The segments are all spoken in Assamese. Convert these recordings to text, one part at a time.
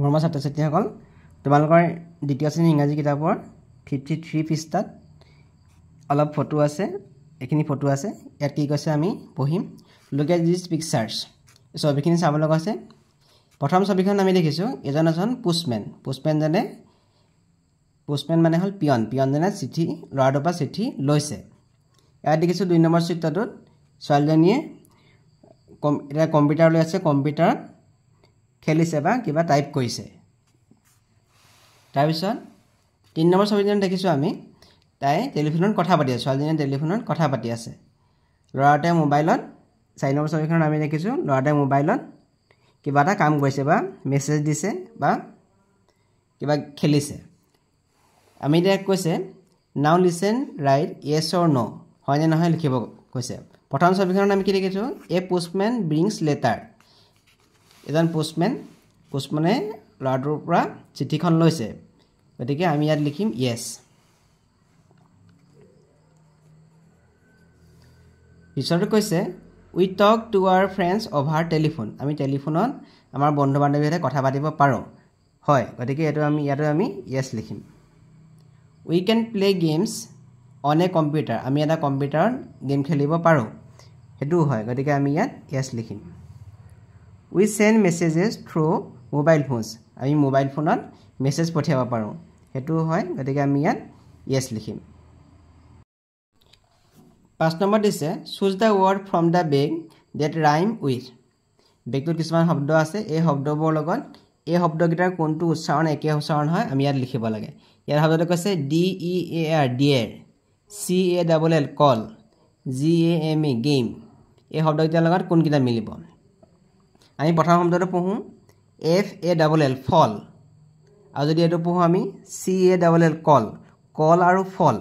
মৰমৰ ছাত্ৰ ছাত্ৰীসকল তোমালোকৰ দ্বিতীয় শ্ৰেণীৰ ইংৰাজী কিতাপৰ 53 পৃষ্ঠাত অলপ ফটো আছে এখিনি ফটো আছে ইয়াত কি কৈছে আমি পঢ়িম লুক এট দিস পিকচাৰ্স ছবিখিনি চাব লগা আছে প্ৰথম ছবিখন আমি দেখিছো এজন পোষ্টম্যান মানে হল পিয়ন জনে চিঠি লৰাটোৰ পৰা চিঠি লৈছে ইয়াত দেখিছো 2 নম্বৰ চিত্ৰটোত ছোৱালীজনীয়ে এটা কম্পিউটাৰ লৈ আছে কম্পিউটাৰত খেলিছে বা কিবা টাইপ কৰিছে তাৰ পিছত 3 নম্বৰ ছবিখন দেখিছো আমি তাই টেলিফোনত কথা পাতি আছে ছোৱালীজনীয়ে টেলিফোনত কথা পাতি আছে লৰাটোৱে মোবাইলত 4 নম্বৰ ছবিখন আমি দেখিছো লৰাটোৱে মোবাইলত কিবা এটা কাম কৰিছে বা মেছেজ দিছে বা কিবা খেলিছে আমি দেখ কৈছে নাও listen right yes or no হয় নে নহয় লিখিব কৈছে প্ৰথম ছবিখনত আমি কি দেখিছো এ পোষ্টম্যান ব্ৰিংস লেটাৰ এজন পোষ্টম্যানে লৰাটোৰ পৰা চিঠিখন লৈছে গতিকে আমি ইয়াত লিখিম yes পিছৰটো কৈছে we talk to our friends over telephone আমি টেলিফোনত আমাৰ বন্ধু বান্ধৱীৰ সৈতে কথা পাতিব পাৰো হয় গতিকে এটো আমি yes লিখিম we can play games on a computer আমি এটা কম্পিউটাৰত গেম খেলিব পাৰো হেতু হয় গতিকে আমি ইয়াত yes লিখিম we send messages through mobile phones আমি মোবাইল ফোনত মেছেজ পঠিয়াব পাৰো হেতু হয় গতিকে আমি ইয়াত yes লিখিম 5 নম্বৰ দিছে choose the word from the bag that rhyme with বেগটোত কিছুমান শব্দ আছে এই শব্দবোৰ লগত এই শব্দকেইটাৰ কোনটো উচ্চাৰণ একে উচ্চাৰণ হয় আমি ইয়াত লিখিব লাগে ইয়াৰ শব্দটো কৈছে D E A R dear C A L L call G A M E game এই শব্দকেইটাৰ লগত কোনকেইটা মিলিব আমি প্ৰথম শব্দটো পঢ়ো F A L L fall আৰু যদি এটো পঢ়ো আমি C A L L call আৰু fall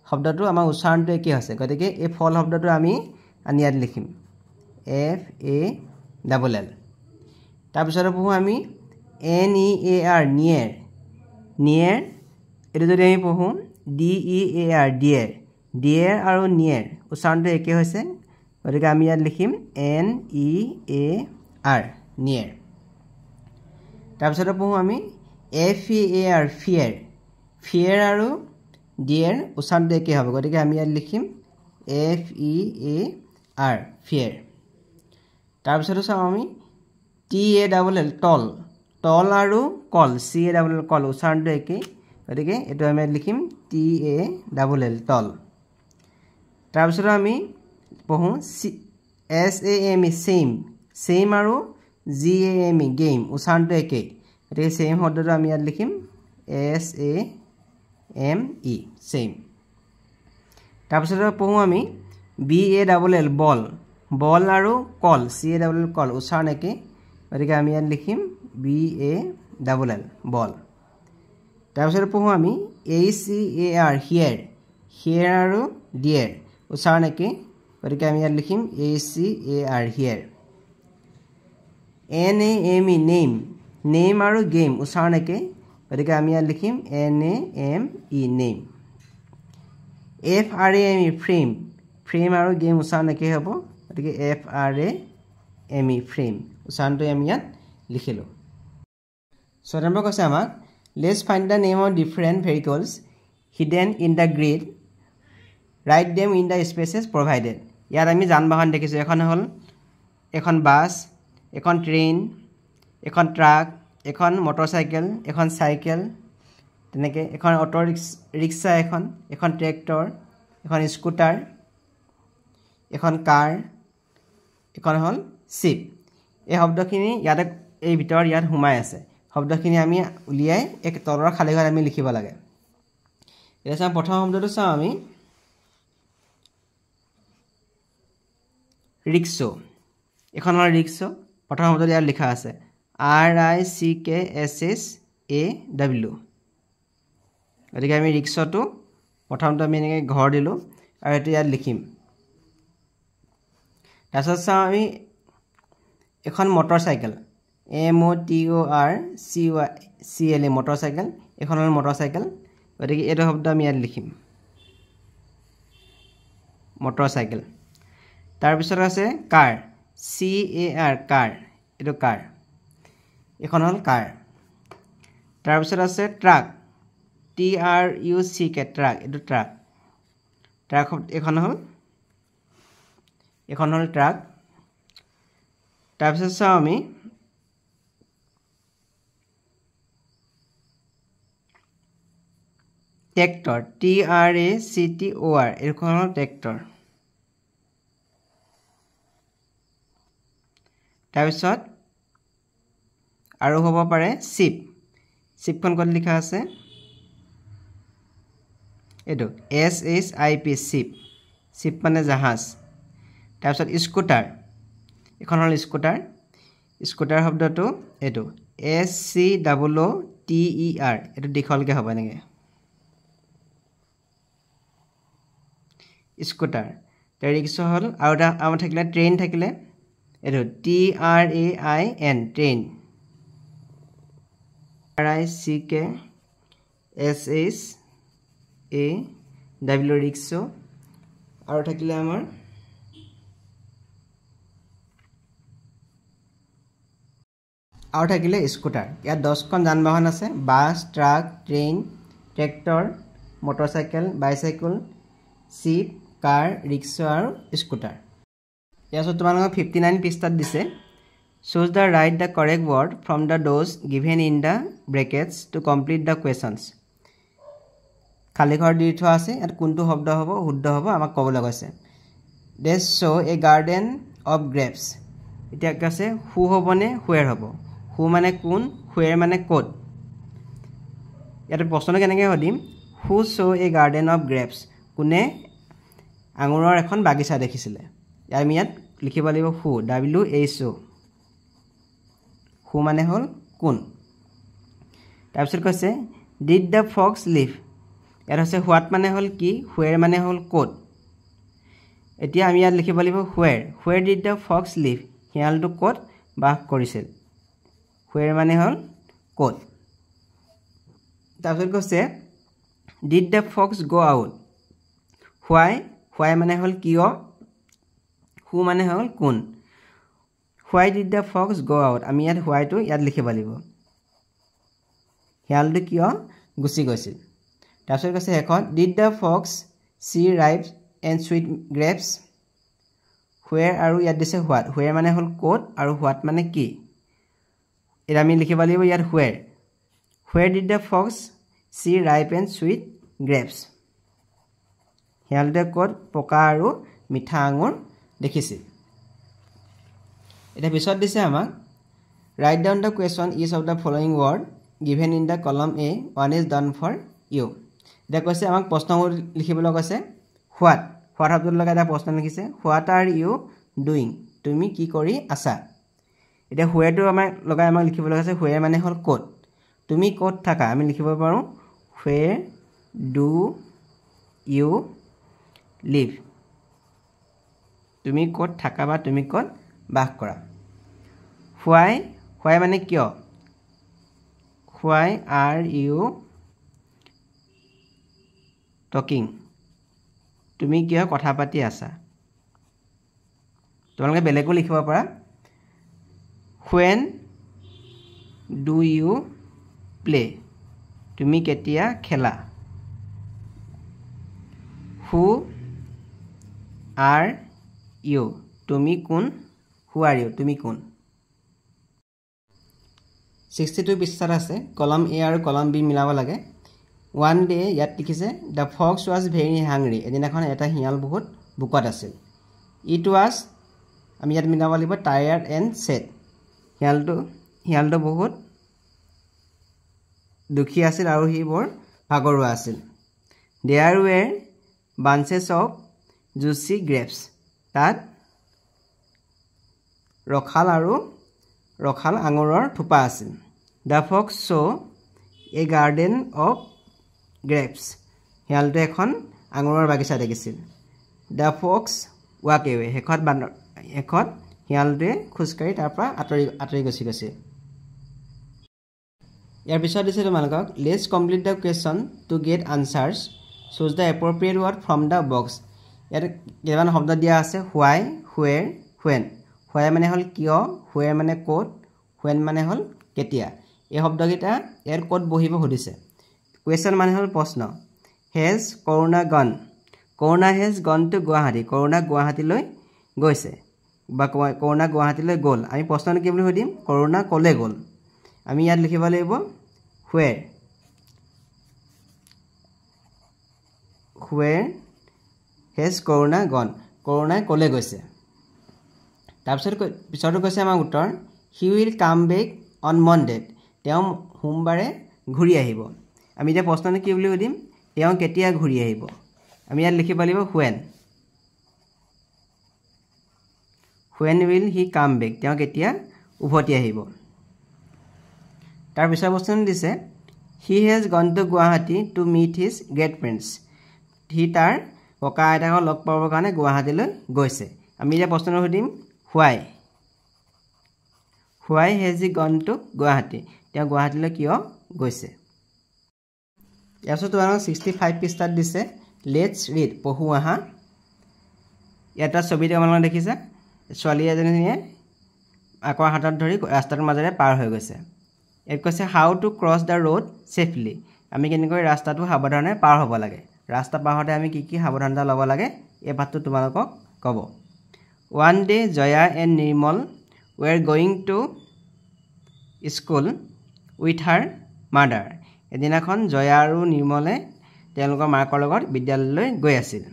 শব্দটো আমাৰ উচ্চাৰণটো একে আছে গতিকে এই ফল শব্দটো আমি ইয়াত লিখিম F A L L তাৰ পিছত পঢ়ো আমি N E A R near এটো যদি আমি পঢ়ো D E A R dear আৰু near উচ্চাৰণটো একে হৈছে গতিকে আমি ইয়াত লিখিম N E A R near তাৰ পিছত পঢ়ো আমি F E A R fear আৰু dear উচ্চাৰণটো একে হ'ব গতিকে আমি ইয়াত লিখিম F E A R fear তাৰ পিছত চাও আমি T A L L tall আৰু call C A L L call উচ্চাৰণটো একে গতিকে এটো আমি লিখিম T A L L tall তাৰ পিছত আমি পঢ়ো S A M E same আৰু G A M E game উচ্চাৰণটো একে গতিকে same শব্দটো আমি ইয়াত লিখিম S A M E same তাৰ পিছত পঢ়ো আমি B A L L ball আৰু call C A L L call উচ্চাৰণ একে গতিকে আমি ইয়াত লিখিম B A L L ball তাৰ পিছত পঢ়ো আমি H E A R here আৰু dear উচ্চাৰণ একে গতিকে আমি ইয়াত লিখিম H E A R here N A M E name আৰু game উচ্চাৰণ একে গতিকে আমি ইয়াত লিখিম N A M E name F R A M E frame আৰু game উচ্চাৰণ একে হ'ব গতিকে F R A M E frame উচ্চাৰণটো আমি ইয়াত লিখিলো 6 নম্বৰ কৈছে আমাক let's find the name of different vehicles hidden in the grid write them in the spaces provided ইয়াত আমি যান বাহন দেখিছো এখন হল এখন বাস এখন ট্ৰেইন এখন ট্ৰাক এখন মটৰচাইকেল এখন সাইকেল তেনেকে এখন অটো ৰিক্সা এখন ট্ৰেক্টৰ এখন স্কুটাৰ এখন কাৰ এখন হল শিপ এই শব্দখিনি ইয়াত এই ভিতৰত ইয়াত হুমাই আছে শব্দখিনি আমি উলিয়াই এক তলৰ খালী ঘৰত আমি লিখিব লাগে এটা প্ৰথম শব্দটো চাও আমি ৰিক্সো এখন হল ৰিক্সো প্ৰথম শব্দটো ইয়াত লিখা আছে R I C K S S A W গতিকে আমি ৰিক্সাটো প্ৰথমটো আমি এনেকৈ ঘৰ দিলো আৰু এটা ইয়াত লিখিম তাৰপিছত চাও আমি এখন motorcycle M O T O R C L E motorcycle এখন হল মটৰচাইকেল গতিকে এটা শব্দ আমি ইয়াত লিখিম মটৰচাইকেল তাৰ পিছত আছে কাৰ C A R কাৰ এটো কাৰ এখন হল কাৰ তাৰপিছত আছে ট্ৰাক TRUCK ট্ৰাক এইটো ট্ৰাক এখন হ'ল ট্ৰাক তাৰপিছত চাওঁ আমি ট্ৰেক্টৰ TRACTOR এইখন হ'ল ট্ৰেক্টৰ তাৰপিছত আৰু হ'ব পাৰে শিপখন ক'ত লিখা আছে এইটো SHIP শিপ মানে জাহাজ তাৰপিছত স্কুটাৰ এখন হ'ল স্কুটাৰ শব্দটো এইটো SCOOTER এইটো দীঘলকৈ হ'ব এনেকৈ স্কুটাৰ ৰিক্সা হ'ল আৰু এটা আমাৰ থাকিলে ট্ৰেইন থাকিলে এইটো TRAIN train RICK SHAW rickshaw আৰু থাকিলে আমাৰ স্কুটাৰ ইয়াত 10খন যান বাহন আছে bus truck train tractor motorcycle bicycle ship car rickshaw আৰু স্কুটাৰ ইয়াত তোমালোকক 59 পৃষ্ঠাত দিছে choose the write the correct word from the those given in the brackets to complete the questions খালি ঘৰ দি থোৱা আছে ইয়াত কোনটো শব্দ হ'ব শুদ্ধ হ'ব আমাক ক'বলৈ কৈছে they show a garden of grapes এতিয়া কৈছে who হ'বনে where হ'ব who মানে কোন where মানে ক'ত ইয়াত প্ৰশ্ন কেনেকৈ সুধিম who saw a garden of grapes কোনে আঙুৰৰ এখন বাগিচা দেখিছিলে আমি ইয়াত লিখিব লাগিব who WHO who মানে হ'ল কোন তাৰপিছত কৈছে did the fox live ইয়াত হৈছে what মানে হ'ল কি where মানে হ'ল ক'ত এতিয়া আমি ইয়াত লিখিব লাগিব where did the fox live শিয়ালটো ক'ত বাস কৰিছিল where মানে হ'ল ক'ত তাৰপিছত কৈছে did the fox go out why মানে হ'ল কিয় who মানে হ'ল কোন why did the fox go out আমি ইয়াত why টো ইয়াত লিখিব লাগিব শিয়ালটো কিয় গুচি গৈছিল তাৰপিছত কৈছে এখন did the fox see ripe and sweet grapes where আৰু ইয়াত দিছে what where মানে হ'ল ক'ত আৰু what মানে কি এটা আমি লিখিব লাগিব ইয়াত where did the fox see ripe and sweet grapes শিয়ালটোৱে ক'ত পকা আৰু মিঠা আঙুৰ দেখিছিল এটা পিছত দিছে আমাক write down the question each of the following word given in the column A one is done for you এটা কৈছে আমাক প্ৰশ্নবোৰ লিখিবলৈ কৈছে what শব্দৰ লগত এটা প্ৰশ্ন লিখিছে what are you doing তুমি কি কৰি আছা এটা where টো আমাক লিখিবলৈ কৈছে where মানে হ'ল ক'ত তুমি ক'ত থাকা আমি লিখিব পাৰো where do you live তুমি ক'ত থাকা বা তুমি ক'ত বাস কৰা why মানে কিয় why are you talking তুমি কিয় কথা পাতি আছা তোমালোকে বেলেগো লিখিব পাৰা when do you play তুমি কেতিয়া খেলা who are you তুমি কোন who are you তুমি কোন 62 পৃষ্ঠাত আছে কলম A আৰু কলম B মিলাব লাগে one day ইয়াত লিখিছে the fox was very hungry এদিনাখন এটা হিয়াল বহুত ভোকত আছিল it was আমি ইয়াত মিলাব লাগিব tired and sad হিয়ালটো বহুত দুখী আছিল আৰু হি বৰ ভাগৰুৱা আছিল there were bunches of juicy grapes তাত ৰখাল আঙুৰৰ থোপা আছিল the fox saw a garden of grapes হিয়ালটো এখন আঙুৰৰ বাগিচা দেখিছিল the fox walked away শেষত হিয়ালটোৱে খোজকাঢ়ি তাৰ পৰা আঁতৰি গুচি গৈছিল ইয়াৰ পিছত দিছে তোমালোকক let's complete the question to get answers choose the appropriate word from the box ইয়াত কেইটামান শব্দ দিয়া আছে why where when why মানে হ'ল কিয় where মানে ক'ত when মানে হ'ল কেতিয়া এই শব্দকেইটা ইয়াৰ ক'ত বহিব সুধিছে কুৱেশ্যন মানে হ'ল প্ৰশ্ন হেজ কৰোণা গন corona has gone to Guwahati corona গুৱাহাটীলৈ গৈছে বা কৰোণা গুৱাহাটীলৈ গ'ল আমি প্ৰশ্নটো কি বুলি সুধিম কৰোণা ক'লে গ'ল আমি ইয়াত লিখিব লাগিব where has corona gone কৰোণাই ক'লে গৈছে তাৰপিছত পিছৰটো কৈছে আমাৰ উত্তৰ he will come back on Monday তেওঁ সোমবাৰে ঘূৰি আহিব আমি এতিয়া প্ৰশ্নটো কি বুলি সুধিম তেওঁ কেতিয়া ঘূৰি আহিব আমি ইয়াত লিখিব লাগিব when will he come back তেওঁ কেতিয়া উভতি আহিব তাৰ পিছৰ প্ৰশ্নটো দিছে he has gone to Guwahati to meet his great friends he তাৰ ককা আইতাকক লগ পাবৰ কাৰণে গুৱাহাটীলৈ গৈছে আমি এতিয়া প্ৰশ্নটো সুধিম why has he gone to Guwahati তেওঁ গুৱাহাটীলৈ কিয় গৈছে ইয়াৰ তোমালোক 65 পৃষ্ঠাত দিছে লেটস ৰিড পঢ়ো আহা এটা ছবিতে তোমালোকে দেখিছা ছোৱালী এজনীয়ে আকৰ হাতত ধৰি ৰাস্তাৰ মাজেৰে পাৰ হৈ গৈছে ইয়াত কৈছে how to cross the road safely আমি কেনেকৈ ৰাস্তাটো সাৱধানে পাৰ হ'ব লাগে ৰাস্তা পাৰ হওঁতে আমি কি সাৱধানতা ল'ব লাগে এই পাঠটো তোমালোকক ক'ব one day Jaya and Nirmal were going to school with her mother এদিনাখন জয়া আৰু নিৰ্মলে তেওঁলোকৰ মাকৰ লগত বিদ্যালয়লৈ গৈ আছিল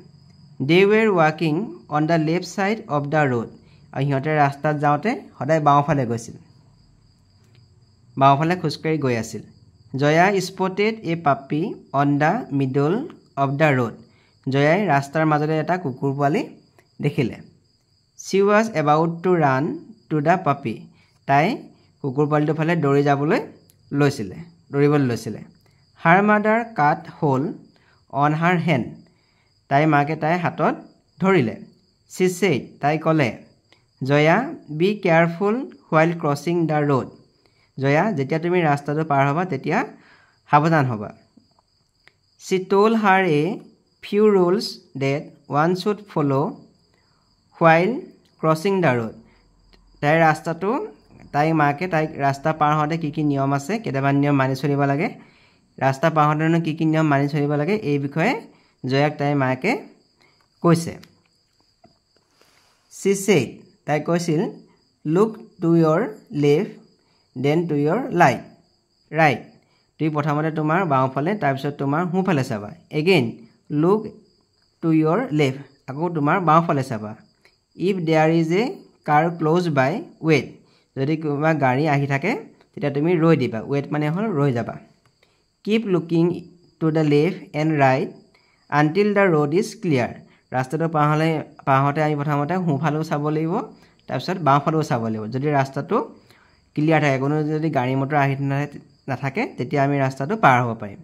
দে ৱেৰ ৱাকিং on the left side of the road আৰু সিহঁতে ৰাস্তাত যাওঁতে সদায় বাওঁফালে গৈছিল বাওঁফালে খোজকাঢ়ি গৈ আছিল Jaya spotted a puppy on the middle of the road জয়াই ৰাস্তাৰ মাজতে এটা কুকুৰ পোৱালি দেখিলে she was about to run to the puppy তাই কুকুৰ পোৱালিটোৰ ফালে দৌৰিবলৈ লৈছিলে her mother caught hold on her hand তাই মাকে তাই হাতত ধৰিলে শ্বি ছেইড তাই ক'লে Jaya be careful while crossing the road Jaya যেতিয়া তুমি ৰাস্তাটো পাৰ হ'বা তেতিয়া সাৱধান হ'বা she told her a few rules date one should follow' while crossing the road তাই মাকে তাইক ৰাস্তা পাৰ হওঁতে কি নিয়ম আছে কেইটামান নিয়ম মানি চলিব লাগে ৰাস্তা পাৰ হওঁতেনো কি নিয়ম মানি চলিব লাগে এই বিষয়ে জয়াক তাইৰ মাকে কৈছে শ্বি ছেইড তাই কৈছিল look to your left then to your right তুমি প্ৰথমতে তোমাৰ বাওঁফালে তাৰপিছত তোমাৰ সোঁফালে চাবা again look to your left আকৌ তোমাৰ বাওঁফালে চাবা if there is a car close by wait যদি কিবা গাড়ী আহি থাকে তেতিয়া তুমি ৰৈ দিবা ৱেইট মানে হ'ল ৰৈ যাবা keep looking to the left and right until the road is clear ৰাস্তাটো পাৰ হওঁতে আমি প্ৰথমতে সোঁফালেও চাব লাগিব তাৰপিছত বাওঁফালেও চাব লাগিব যদি ৰাস্তাটো ক্লিয়াৰ থাকে কোনো যদি গাড়ী মটৰ আহি নাথাকে তেতিয়া আমি ৰাস্তাটো পাৰ হ'ব পাৰিম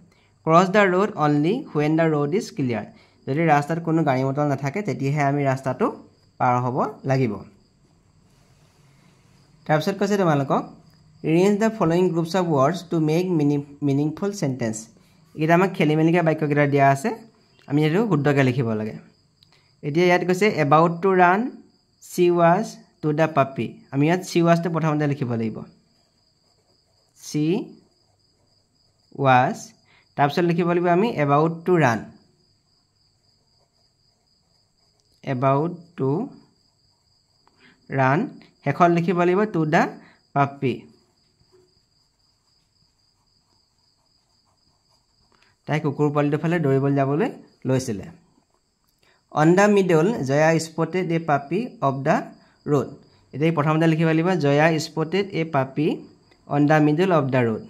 cross the road only when the road is clear যদি ৰাস্তাত কোনো গাড়ী মটৰ নাথাকে তেতিয়াহে আমি ৰাস্তাটো পাৰ হ'ব লাগিব তাৰপিছত কৈছে তোমালোকক arrange the following groups of words to make meaningful sentence এইকেইটা আমাক খেলি মেলিকৈ বাক্যকেইটা দিয়া আছে আমি এইটো শুদ্ধকৈ লিখিব লাগে এতিয়া ইয়াত কৈছে about to run Shi was two the পাপি আমি ইয়াত শ্বি ৱাজটো প্ৰথমতে লিখিব লাগিব শ্বি ৱাজ তাৰপিছত লিখিব লাগিব আমি এবাউট টু ৰান শেষত লিখিব লাগিব টু দ্য পাপি তাই কুকুৰ পোৱালিটোৰ ফালে দৌৰিবলৈ যাবলৈ লৈছিলে on the middle Jaya spotted a puppy of the road এতিয়া প্ৰথমতে লিখিব লাগিব Jaya spotted a puppy on the middle of the road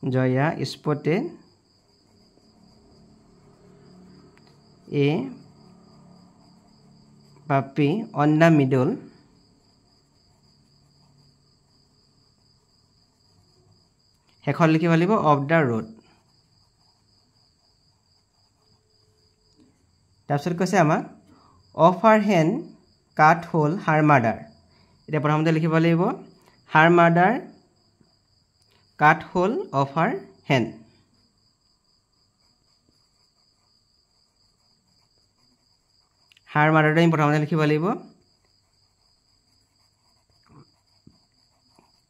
Jaya spotted a puppy on the middle শেষত লিখিব লাগিব অফ দ্য ৰোড তাৰপিছত কৈছে আমাক অফ হাৰ হেণ্ড কাট হ'ল হাৰ মাদাৰ এতিয়া প্ৰথমতে লিখিব লাগিব হাৰ মাদাৰ কাট হ'ল অফ হাৰ হেণ্ড হাৰ মাদাৰটো আমি প্ৰথমতে লিখিব লাগিব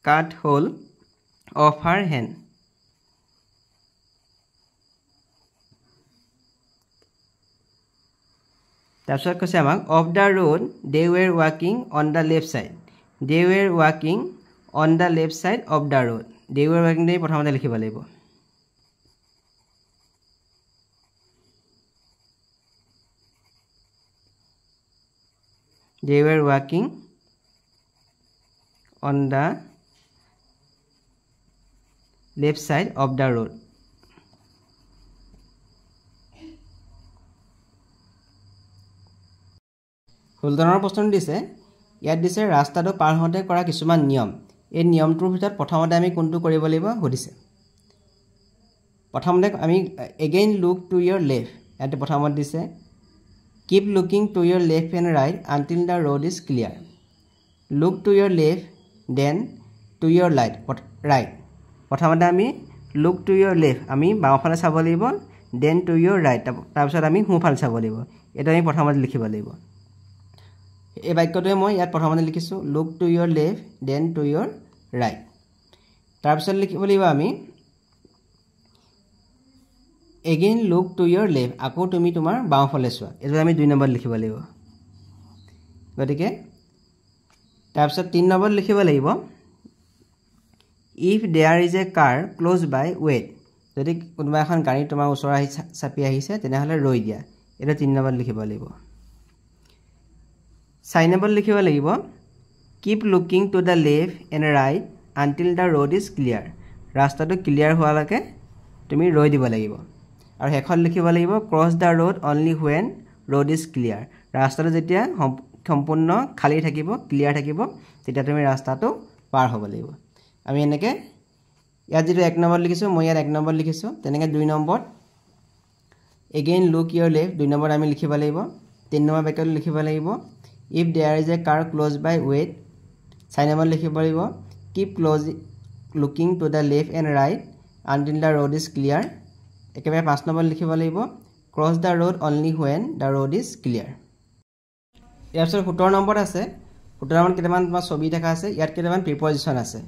cut hole of her hand. তাৰপিছত কৈছে আমাক of the road they were walking on the left side. They were walking on the left side of the road. They were walking দেই প্ৰথমতে লিখিব লাগিব. They were walking on the left side of the road. হুলধনৰ প্ৰশ্ন দিছে ইয়াত দিছে ৰাস্তাটো পাৰ হওঁতে কৰা কিছুমান নিয়ম এই নিয়মটোৰ ভিতৰত প্ৰথমতে আমি কোনটো কৰিব লাগিব সুধিছে প্ৰথমতে আমি again look to your left ইয়াতে প্ৰথমত দিছে keep looking to your left and right until the road is clear look to your left then to your right প্ৰথমতে আমি look to your left আমি বাওঁফালে চাব লাগিব then to your right তাৰপিছত আমি সোঁফালে চাব লাগিব এটা আমি প্ৰথমতে লিখিব লাগিব এই বাক্যটোৱে মই ইয়াত প্ৰথমতে লিখিছো look to your left then to your right তাৰপিছত লিখিব লাগিব আমি again look to your left আকৌ তুমি তোমাৰ বাওঁফালে চোৱা এটো আমি 2 নম্বৰ লিখিব লাগিব গতিকে তাৰপিছত 3 নম্বৰ লিখিব লাগিব if there is a car close by wait যদি কোনোবা এখন গাড়ী তোমাৰ ওচৰ আহি চাপি আহিছে তেনেহলে ৰৈ দিয়া এটো 3 নম্বৰ লিখিব লাগিব 4 নম্বৰ লিখিব লাগিব keep looking to the left and right until the road is clear ৰাস্তাটো ক্লিয়াৰ হোৱালৈকে তুমি ৰৈ দিব লাগিব আৰু হেখন লিখিব লাগিব cross the road only when road is clear ৰাস্তাটো যেতিয়া সম্পূৰ্ণ খালি থাকিব ক্লিয়াৰ থাকিব তেতিয়া তুমি ৰাস্তাটো পাৰ হ'ব লাগিব আমি এনেকৈ ইয়াত যেটো 1 নম্বৰ লিখিছো মই ইয়াত 1 নম্বৰ লিখিছো তেনেকৈ 2 number again look your left 2 number আমি লিখিব লাগিব 3 নম্বৰ বাক্যটো লিখিব লাগিব if there is a car close by wait 4 number লিখিব লাগিব keep looking to the left and right until the road is clear একেবাৰে 5 নম্বৰ লিখিব লাগিব cross the road only when the road is clear ইয়াৰ পিছত 17 নম্বৰ আছে 17 নম্বৰ কেইটামান তোমাৰ ছবি দেখা আছে ইয়াত কেইটামান প্ৰিপজিশন আছে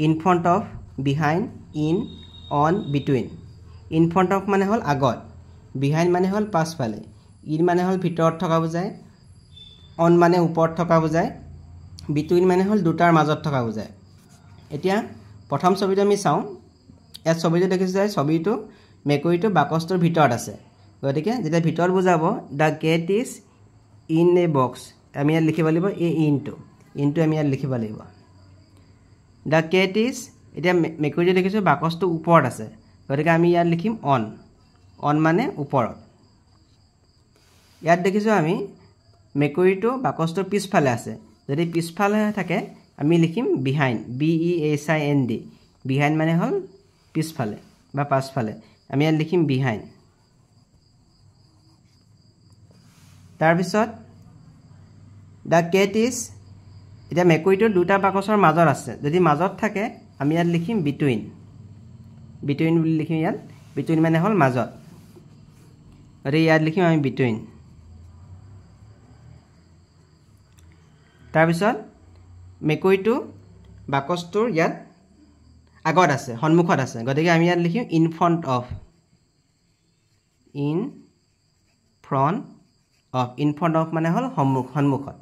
in front of behind in on between in front of মানে হল আগত behind মানে হল পাছফালে in মানে হল ভিতৰত থকা বুজায় on মানে ওপৰত থকা বুজায় between মানে হল দুটাৰ মাজত থকা বুজায় এতিয়া প্ৰথম ছবিটো আমি চাও এই ছবিটো দেখিছে যে ছবিটো মেকুৰীটো বাকচটোৰ ভিতৰত আছে গতিকে যেতিয়া ভিতৰত বুজাব the cat is in a box আমি ইয়াত লিখিব লাগিব a into আমি ইয়াত লিখিব লাগিব the cat is এতিয়া মেকুৰীটো দেখিছো বাকচটো ওপৰত আছে গতিকে আমি ইয়াত লিখিম on মানে ওপৰত ইয়াত দেখিছো আমি মেকুৰীটো বাকচটোৰ পিছফালে আছে যদি পিছফালে থাকে আমি লিখিম behind behind behind মানে হল পিছফালে বা পাছফালে আমি ইয়াত লিখিম behind তাৰ পিছত the cat is এটা মেকুৰীটো দুটা বাকচৰ মাজত আছে যদি মাজত থাকে আমি ইয়াত লিখিম between বুলি লিখিম ইয়াত between মানে হল মাজত আৰু ইয়াত লিখিম আমি between তাৰ পিছত মেকুৰীটো বাকচটোৰ ইয়াত আগত আছে সন্মুখত আছে গতিকে আমি ইয়াত লিখিম in front of মানে হল সন্মুখত